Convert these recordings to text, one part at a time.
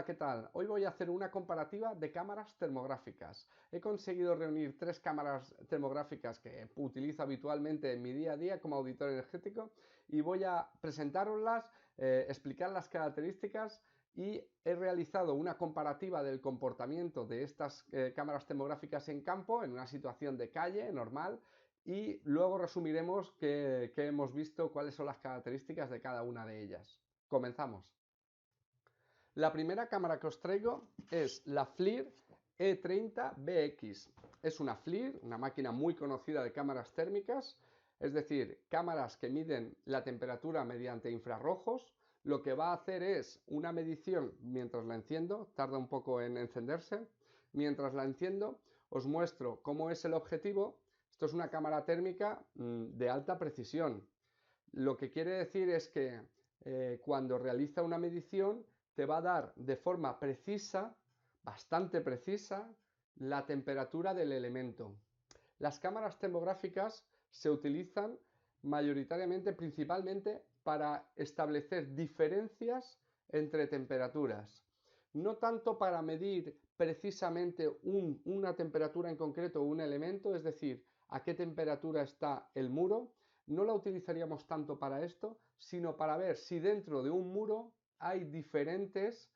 Hola, ¿qué tal? Hoy voy a hacer una comparativa de cámaras termográficas. He conseguido reunir tres cámaras termográficas que utilizo habitualmente en mi día a día como auditor energético y voy a presentaroslas, explicar las características y he realizado una comparativa del comportamiento de estas cámaras termográficas en campo, en una situación de calle normal, y luego resumiremos qué hemos visto, cuáles son las características de cada una de ellas. Comenzamos. La primera cámara que os traigo es la FLIR E30BX. Es una FLIR, una máquina muy conocida de cámaras térmicas, es decir, cámaras que miden la temperatura mediante infrarrojos. Lo que va a hacer es una medición mientras la enciendo, tarda un poco en encenderse. Mientras la enciendo, os muestro cómo es el objetivo. Esto es una cámara térmica de alta precisión. Lo que quiere decir es que cuando realiza una medición te va a dar de forma precisa, bastante precisa, la temperatura del elemento. Las cámaras termográficas se utilizan mayoritariamente, principalmente, para establecer diferencias entre temperaturas. No tanto para medir precisamente una temperatura en concreto o un elemento, es decir, a qué temperatura está el muro. No la utilizaríamos tanto para esto, sino para ver si dentro de un muro hay diferentes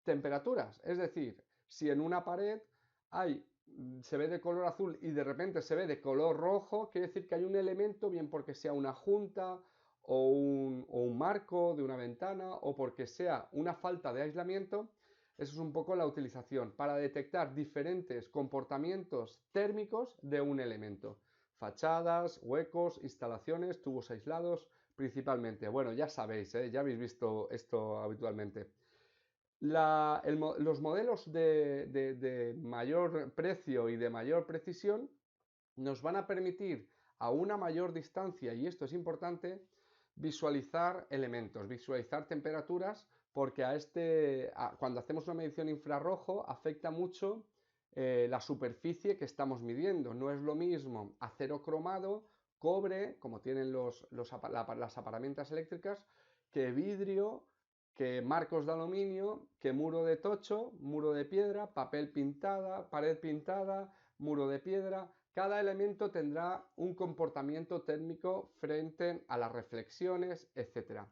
temperaturas. Es decir, si en una pared se ve de color azul y de repente se ve de color rojo, quiere decir que hay un elemento, bien porque sea una junta o un marco de una ventana o porque sea una falta de aislamiento. Eso es un poco la utilización para detectar diferentes comportamientos térmicos de un elemento. Fachadas, huecos, instalaciones, tubos aislados, principalmente. Bueno, ya sabéis, ya habéis visto esto habitualmente. Los modelos de mayor precio y de mayor precisión nos van a permitir a una mayor distancia, y esto es importante, visualizar elementos, visualizar temperaturas, porque cuando hacemos una medición infrarrojo afecta mucho la superficie que estamos midiendo. No es lo mismo acero cromado, cobre, como tienen las aparamentas eléctricas, que vidrio, que marcos de aluminio, que muro de tocho, muro de piedra, papel pintada, pared pintada, muro de piedra. Cada elemento tendrá un comportamiento térmico frente a las reflexiones, etc.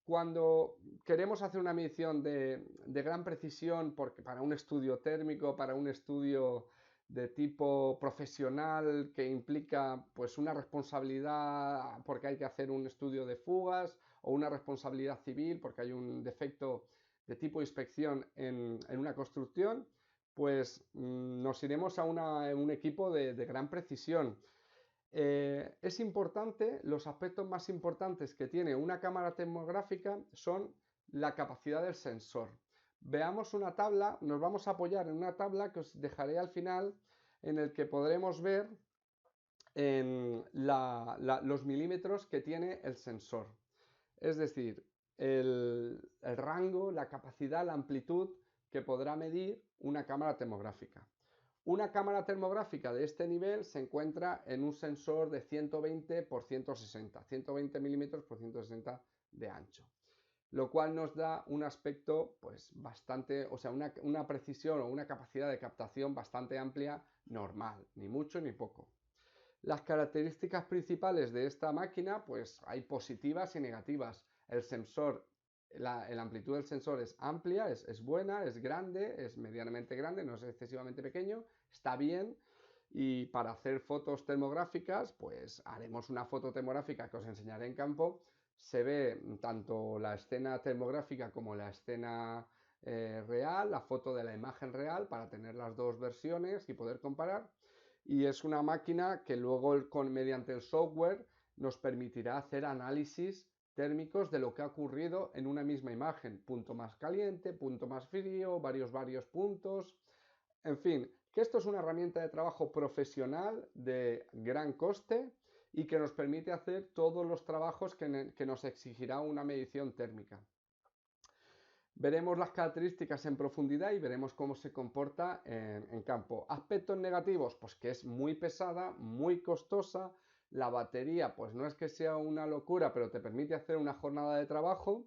Cuando queremos hacer una medición de gran precisión para un estudio térmico, para un estudio de tipo profesional que implica pues una responsabilidad porque hay que hacer un estudio de fugas o una responsabilidad civil porque hay un defecto de tipo inspección en una construcción, pues nos iremos a un equipo de gran precisión. Es importante, los aspectos más importantes que tiene una cámara termográfica son la capacidad del sensor. Veamos una tabla, nos vamos a apoyar en una tabla que os dejaré al final, en el que podremos ver los milímetros que tiene el sensor. Es decir, el rango, la capacidad, la amplitud que podrá medir una cámara termográfica. Una cámara termográfica de este nivel se encuentra en un sensor de 120 por 160, 120 milímetros por 160 de ancho, lo cual nos da un aspecto pues bastante, o sea, una precisión o una capacidad de captación bastante amplia, normal, ni mucho ni poco. Las características principales de esta máquina, pues hay positivas y negativas. El sensor, la amplitud del sensor es amplia, es buena, es grande, es medianamente grande, no es excesivamente pequeño, está bien. Y para hacer fotos termográficas, pues haremos una foto termográfica que os enseñaré en campo. Se ve tanto la escena termográfica como la escena real, la foto de la imagen real, para tener las dos versiones y poder comparar. Y es una máquina que luego mediante el software nos permitirá hacer análisis térmicos de lo que ha ocurrido en una misma imagen. Punto más caliente, punto más frío, varios puntos. En fin, que esto es una herramienta de trabajo profesional de gran coste y que nos permite hacer todos los trabajos que nos exigirá una medición térmica. Veremos las características en profundidad y veremos cómo se comporta en campo. Aspectos negativos, pues que es muy pesada, muy costosa. La batería, pues no es que sea una locura, pero te permite hacer una jornada de trabajo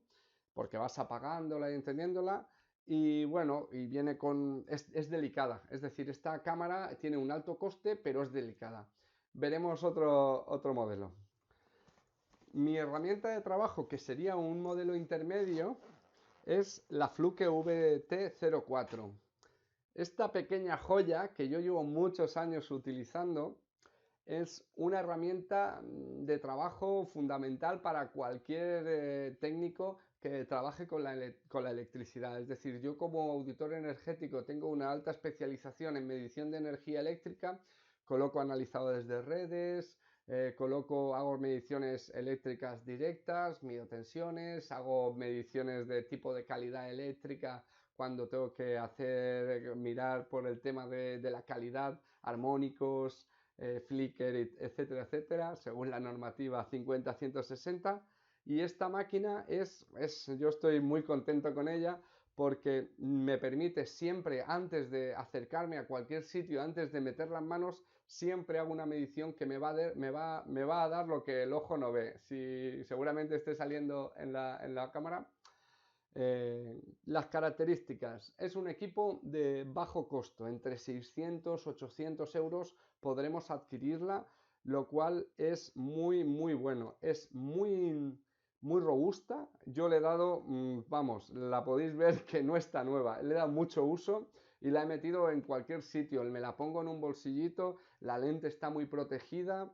porque vas apagándola y encendiéndola. Y bueno, y viene con... es delicada, es decir, esta cámara tiene un alto coste, pero es delicada. Veremos otro modelo. Mi herramienta de trabajo, que sería un modelo intermedio, es la Fluke VT04. Esta pequeña joya que yo llevo muchos años utilizando es una herramienta de trabajo fundamental para cualquier técnico que trabaje con la electricidad. Es decir, yo como auditor energético tengo una alta especialización en medición de energía eléctrica, coloco analizadores de redes, hago mediciones eléctricas directas, mido tensiones, hago mediciones de tipo de calidad eléctrica cuando tengo que mirar por el tema de la calidad, armónicos, flicker, etcétera, etcétera, según la normativa 50-160. Y esta máquina yo estoy muy contento con ella porque me permite siempre, antes de acercarme a cualquier sitio, antes de meter las manos, siempre hago una medición que me va a dar lo que el ojo no ve. Si seguramente esté saliendo en la cámara. Las características. Es un equipo de bajo costo, entre 600-800 euros podremos adquirirla, lo cual es muy bueno. Es muy robusta. Yo le he dado, vamos, la podéis ver que no está nueva. Le he dado mucho uso y la he metido en cualquier sitio. Me la pongo en un bolsillito, la lente está muy protegida.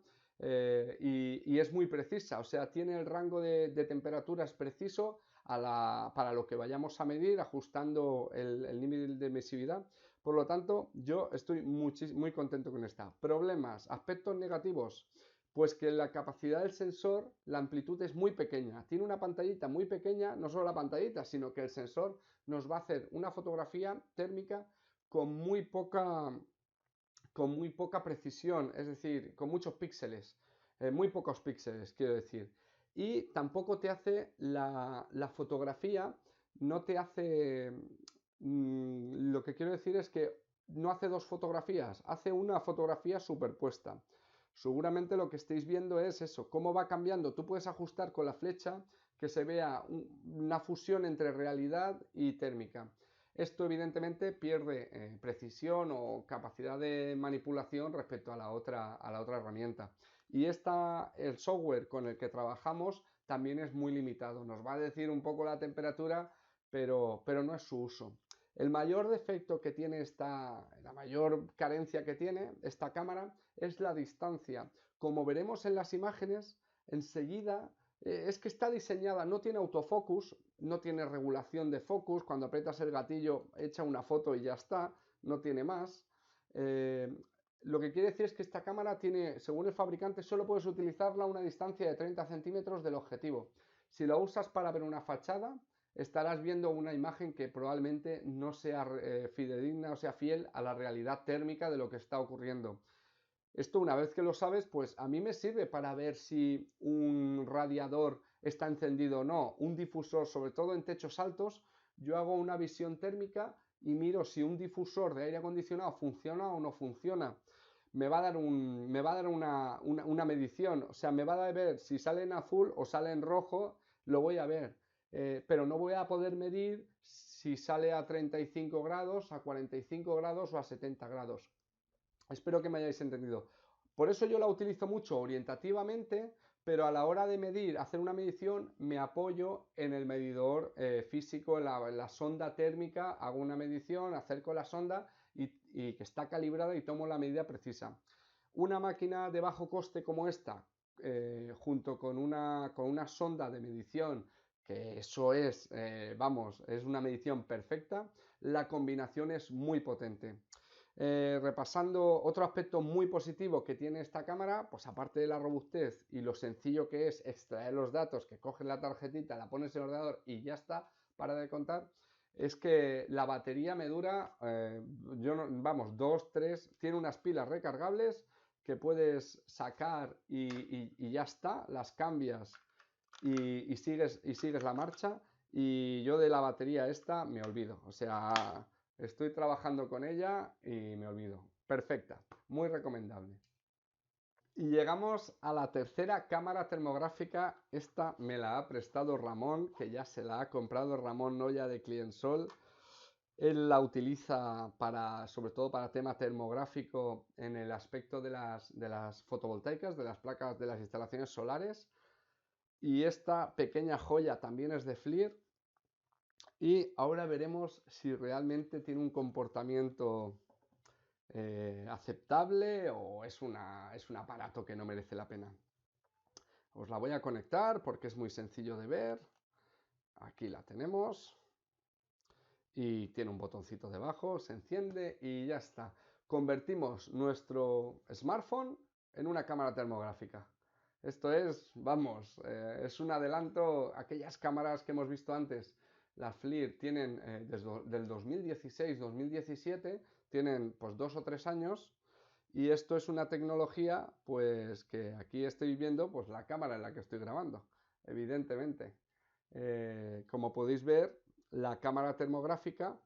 Y es muy precisa, o sea, tiene el rango de temperaturas preciso para lo que vayamos a medir, ajustando el nivel de emisividad. Por lo tanto, yo estoy muy contento con esta. Problemas, aspectos negativos, pues que la capacidad del sensor, la amplitud es muy pequeña. Tiene una pantallita muy pequeña, no solo la pantallita, sino que el sensor nos va a hacer una fotografía térmica con muy poca precisión, es decir, con muchos píxeles, muy pocos píxeles, quiero decir. Y tampoco te hace la fotografía, no te hace... lo que quiero decir es que no hace dos fotografías, hace una fotografía superpuesta. Seguramente lo que estáis viendo es eso, cómo va cambiando. Tú puedes ajustar con la flecha que se vea una fusión entre realidad y térmica. Esto evidentemente pierde precisión o capacidad de manipulación respecto a la otra herramienta. Y el software con el que trabajamos también es muy limitado. Nos va a decir un poco la temperatura, pero no es su uso. El mayor defecto que tiene la mayor carencia que tiene esta cámara es la distancia. Como veremos en las imágenes, enseguida es que está diseñada, no tiene autofocus, no tiene regulación de focus, cuando aprietas el gatillo echa una foto y ya está, no tiene más. Lo que quiere decir es que esta cámara tiene, según el fabricante, solo puedes utilizarla a una distancia de 30 centímetros del objetivo. Si lo usas para ver una fachada, estarás viendo una imagen que probablemente no sea fidedigna o sea fiel a la realidad térmica de lo que está ocurriendo. Esto, una vez que lo sabes, pues a mí me sirve para ver si un radiador está encendido o no, un difusor, sobre todo en techos altos. Yo hago una visión térmica y miro si un difusor de aire acondicionado funciona o no funciona. Me va a dar una medición, o sea, me va a ver si sale en azul o sale en rojo, lo voy a ver. Pero no voy a poder medir si sale a 35 grados, a 45 grados o a 70 grados. Espero que me hayáis entendido. Por eso yo la utilizo mucho orientativamente, pero a la hora de medir, hacer una medición, me apoyo en el medidor físico, en la sonda térmica, hago una medición, acerco la sonda y que está calibrada y tomo la medida precisa. Una máquina de bajo coste como esta, junto con una sonda de medición, que eso es, vamos, es una medición perfecta, la combinación es muy potente. Repasando otro aspecto muy positivo que tiene esta cámara, pues aparte de la robustez y lo sencillo que es extraer los datos, que coges la tarjetita, la pones en el ordenador y ya está, para de contar, es que la batería me dura, vamos, 2, 3, tiene unas pilas recargables que puedes sacar y ya está, las cambias y sigues la marcha. Y yo de la batería esta me olvido, o sea, estoy trabajando con ella y me olvido. Perfecta, muy recomendable. Y llegamos a la tercera cámara termográfica. Esta me la ha prestado Ramón, que ya se la ha comprado Ramón Noya de Cliensol. Él la utiliza sobre todo para tema termográfico en el aspecto de las fotovoltaicas, de las placas de las instalaciones solares. Y esta pequeña joya también es de FLIR. Y ahora veremos si realmente tiene un comportamiento aceptable o es un aparato que no merece la pena. Os la voy a conectar porque es muy sencillo de ver. Aquí la tenemos. Y tiene un botoncito debajo, se enciende y ya está. Convertimos nuestro smartphone en una cámara termográfica. Esto es, vamos, es un adelanto. Aquellas cámaras que hemos visto antes, las FLIR, tienen desde el 2016-2017, tienen pues 2 o 3 años. Y esto es una tecnología, pues que aquí estoy viendo, pues la cámara en la que estoy grabando, evidentemente. Como podéis ver, la cámara termográfica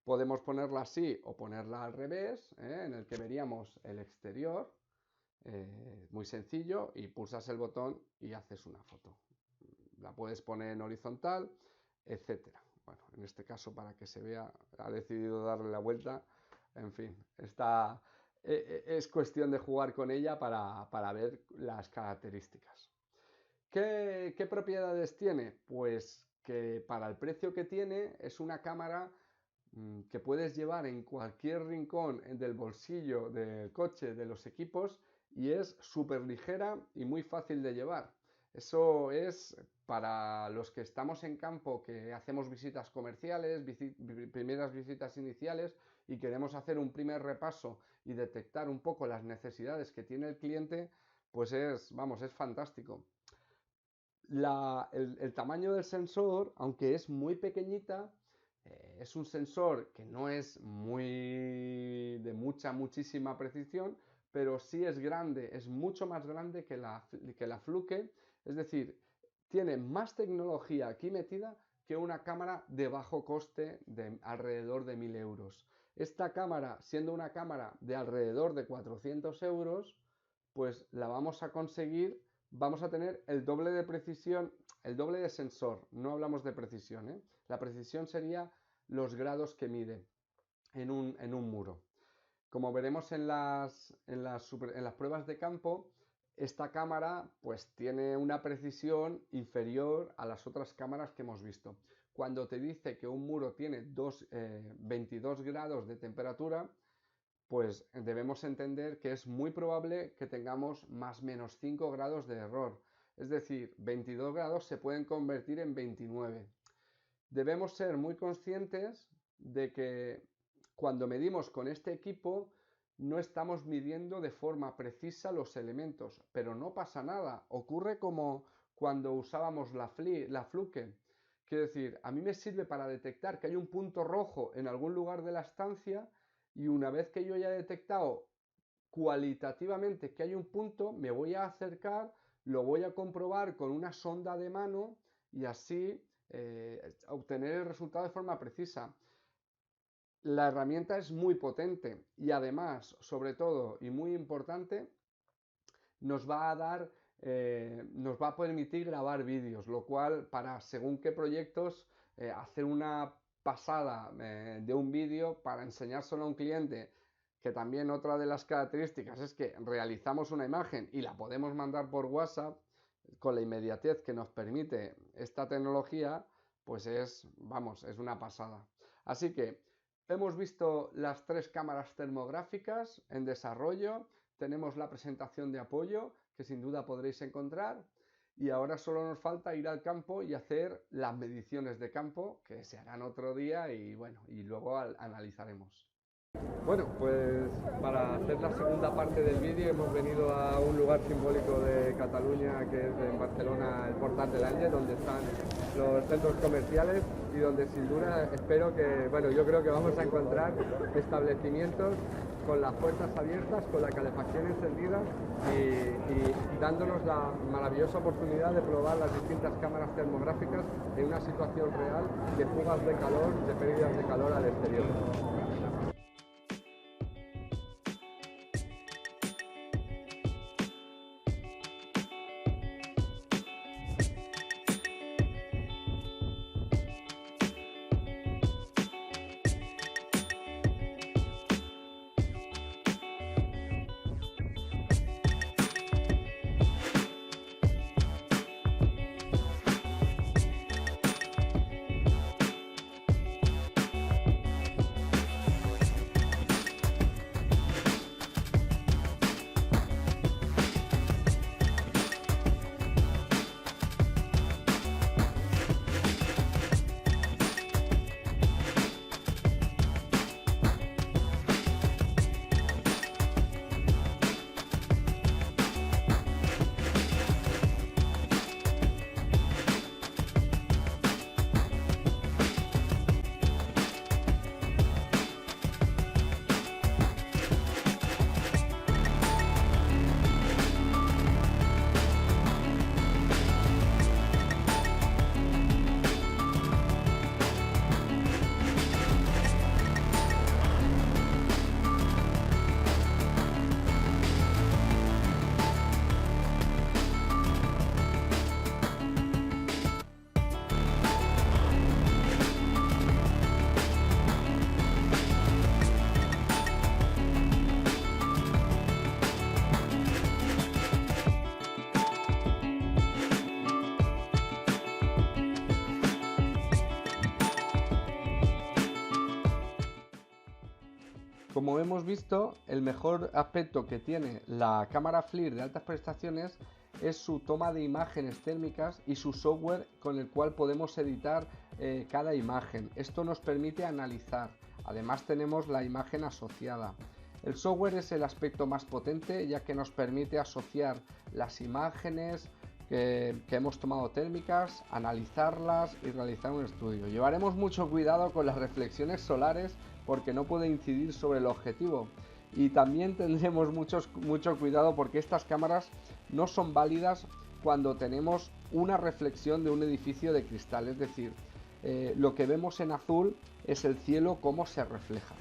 podemos ponerla así o ponerla al revés, en el que veríamos el exterior, muy sencillo, y pulsas el botón y haces una foto. La puedes poner en horizontal, etcétera. Bueno, en este caso, para que se vea, ha decidido darle la vuelta. En fin, es cuestión de jugar con ella para ver las características. ¿Qué propiedades tiene? Pues que para el precio que tiene es una cámara que puedes llevar en cualquier rincón del bolsillo del coche, de los equipos, y es súper ligera y muy fácil de llevar. Eso es para los que estamos en campo, que hacemos visitas comerciales, primeras visitas iniciales, y queremos hacer un primer repaso y detectar un poco las necesidades que tiene el cliente, pues es fantástico. El tamaño del sensor, aunque es muy pequeñita, es un sensor que no es de muchísima precisión, pero sí es grande, es mucho más grande que la Fluke. Es decir, tiene más tecnología aquí metida que una cámara de bajo coste de alrededor de 1000 euros. Esta cámara, siendo una cámara de alrededor de 400 euros, pues la vamos a conseguir. Vamos a tener el doble de precisión, el doble de sensor. No hablamos de precisión, ¿eh? La precisión sería los grados que mide en un muro. Como veremos en las pruebas de campo, esta cámara pues tiene una precisión inferior a las otras cámaras que hemos visto. Cuando te dice que un muro tiene 22 grados de temperatura, pues debemos entender que es muy probable que tengamos más menos 5 grados de error. Es decir, 22 grados se pueden convertir en 29. Debemos ser muy conscientes de que cuando medimos con este equipo no estamos midiendo de forma precisa los elementos, pero no pasa nada. Ocurre como cuando usábamos la Fluke. Quiero decir, a mí me sirve para detectar que hay un punto rojo en algún lugar de la estancia, y una vez que yo haya detectado cualitativamente que hay un punto, me voy a acercar, lo voy a comprobar con una sonda de mano y así obtener el resultado de forma precisa. La herramienta es muy potente y además, sobre todo y muy importante, nos va a permitir grabar vídeos, lo cual para según qué proyectos, hacer una pasada de un vídeo para enseñárselo a un cliente, que también otra de las características es que realizamos una imagen y la podemos mandar por WhatsApp con la inmediatez que nos permite esta tecnología, pues es una pasada. Así que hemos visto las 3 cámaras termográficas en desarrollo, tenemos la presentación de apoyo que sin duda podréis encontrar, y ahora solo nos falta ir al campo y hacer las mediciones de campo, que se harán otro día, y bueno, y luego analizaremos. Bueno, pues para hacer la segunda parte del vídeo hemos venido a un lugar simbólico de Cataluña, que es en Barcelona, el Portal del Àngel, donde están los centros comerciales y donde sin duda espero que, bueno, yo creo que vamos a encontrar establecimientos con las puertas abiertas, con la calefacción encendida y dándonos la maravillosa oportunidad de probar las distintas cámaras termográficas en una situación real de fugas de calor, de pérdidas de calor al exterior. Como hemos visto, el mejor aspecto que tiene la cámara FLIR de altas prestaciones es su toma de imágenes térmicas y su software con el cual podemos editar cada imagen. Esto nos permite analizar. Además tenemos la imagen asociada. El software es el aspecto más potente, ya que nos permite asociar las imágenes que hemos tomado térmicas, analizarlas y realizar un estudio. Llevaremos mucho cuidado con las reflexiones solares porque no puede incidir sobre el objetivo, y también tendremos mucho cuidado porque estas cámaras no son válidas cuando tenemos una reflexión de un edificio de cristal, es decir, lo que vemos en azul es el cielo como se refleja.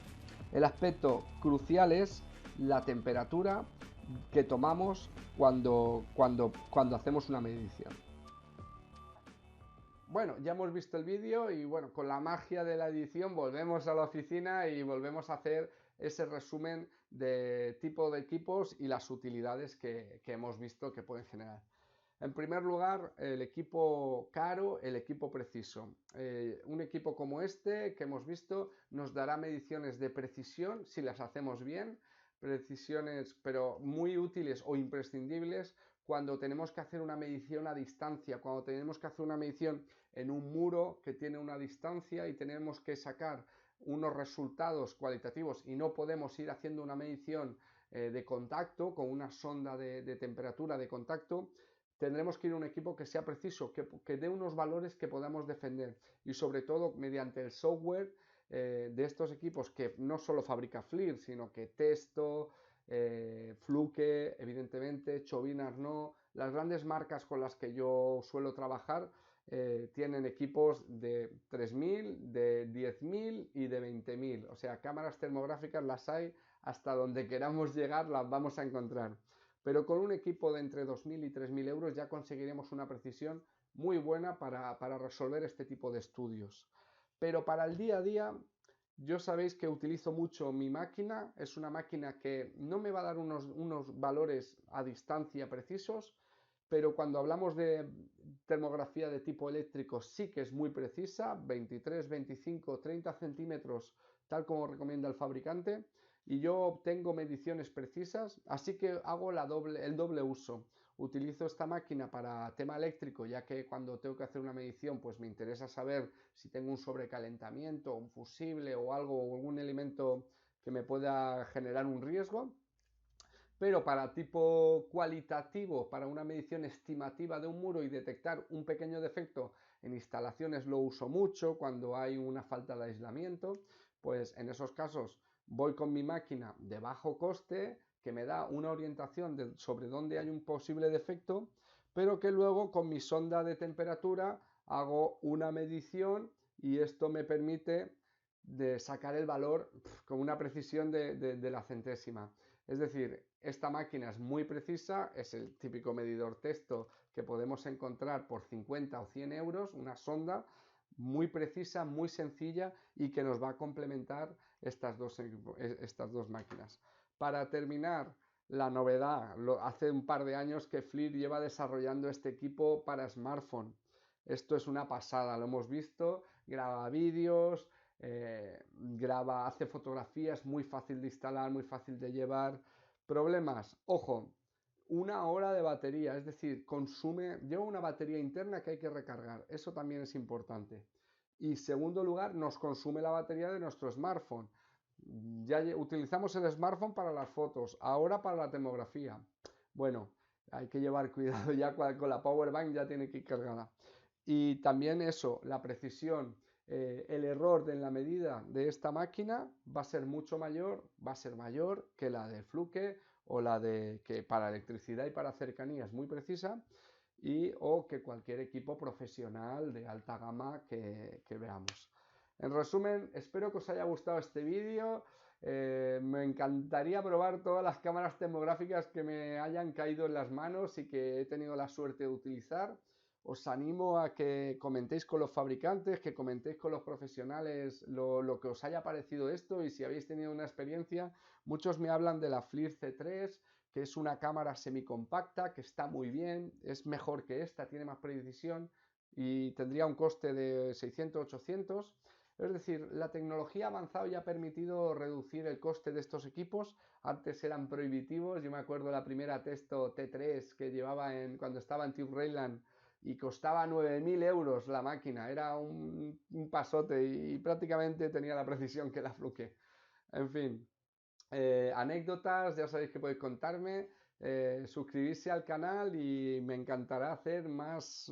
El aspecto crucial es la temperatura que tomamos cuando hacemos una medición. Bueno, ya hemos visto el vídeo y bueno, con la magia de la edición volvemos a la oficina y volvemos a hacer ese resumen de tipo de equipos y las utilidades que hemos visto que pueden generar. En primer lugar, el equipo caro, el equipo preciso. Un equipo como este que hemos visto nos dará mediciones de precisión si las hacemos bien, precisiones pero muy útiles o imprescindibles cuando tenemos que hacer una medición a distancia, cuando tenemos que hacer una medición en un muro que tiene una distancia y tenemos que sacar unos resultados cualitativos y no podemos ir haciendo una medición de contacto con una sonda de temperatura de contacto. Tendremos que ir a un equipo que sea preciso, que dé unos valores que podamos defender y sobre todo mediante el software de estos equipos que no solo fabrica FLIR, sino que Testo, Fluke, evidentemente, Chauvín Arnaud, las grandes marcas con las que yo suelo trabajar tienen equipos de 3.000, de 10.000 y de 20.000. O sea, cámaras termográficas las hay hasta donde queramos llegar, las vamos a encontrar. Pero con un equipo de entre 2.000 y 3.000 euros ya conseguiremos una precisión muy buena para resolver este tipo de estudios. Pero para el día a día, yo sabéis que utilizo mucho mi máquina. Es una máquina que no me va a dar unos valores a distancia precisos, pero cuando hablamos de termografía de tipo eléctrico sí que es muy precisa, 23, 25, 30 centímetros, tal como recomienda el fabricante, y yo obtengo mediciones precisas, así que hago el doble uso. Utilizo esta máquina para tema eléctrico, ya que cuando tengo que hacer una medición, pues me interesa saber si tengo un sobrecalentamiento, un fusible o algo, o algún elemento que me pueda generar un riesgo. Pero para tipo cualitativo, para una medición estimativa de un muro y detectar un pequeño defecto en instalaciones, lo uso mucho cuando hay una falta de aislamiento. Pues en esos casos voy con mi máquina de bajo coste que me da una orientación sobre dónde hay un posible defecto, pero que luego con mi sonda de temperatura hago una medición y esto me permite de sacar el valor con una precisión de la centésima. Es decir, esta máquina es muy precisa, es el típico medidor Testo que podemos encontrar por 50 o 100 euros, una sonda muy precisa, muy sencilla y que nos va a complementar estas dos máquinas. Para terminar, la novedad, hace un par de años que FLIR lleva desarrollando este equipo para smartphone. Esto es una pasada, lo hemos visto, graba vídeos, hace fotografías, muy fácil de instalar, muy fácil de llevar. Problemas, ojo, 1 hora de batería, es decir, lleva una batería interna que hay que recargar, eso también es importante. Y segundo lugar, nos consume la batería de nuestro smartphone. Ya utilizamos el smartphone para las fotos, ahora para la termografía. Bueno, hay que llevar cuidado ya con la power bank, ya tiene que ir cargada. Y también eso, la precisión, el error en la medida de esta máquina va a ser mucho mayor, va a ser mayor que la de Fluke o la de que para electricidad y para cercanía es muy precisa, o que cualquier equipo profesional de alta gama que veamos. En resumen, espero que os haya gustado este vídeo. Me encantaría probar todas las cámaras termográficas que me hayan caído en las manos y que he tenido la suerte de utilizar. Os animo a que comentéis con los fabricantes, que comentéis con los profesionales lo que os haya parecido esto y si habéis tenido una experiencia. Muchos me hablan de la FLIR C3, que es una cámara semicompacta, que está muy bien, es mejor que esta, tiene más precisión y tendría un coste de 600-800. Es decir, la tecnología ha avanzado y ha permitido reducir el coste de estos equipos. Antes eran prohibitivos. Yo me acuerdo la primera Testo T3 que llevaba cuando estaba en Tube Rayland y costaba 9.000 euros la máquina. Era un pasote y prácticamente tenía la precisión que la Fluke. En fin, anécdotas, ya sabéis que podéis contarme. Suscribirse al canal y me encantará hacer más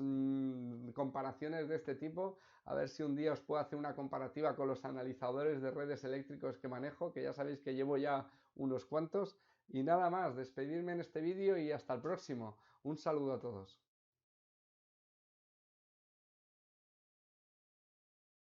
comparaciones de este tipo, a ver si un día os puedo hacer una comparativa con los analizadores de redes eléctricos que manejo, que ya sabéis que llevo ya unos cuantos. Y nada más, despedirme en este vídeo y hasta el próximo. Un saludo a todos.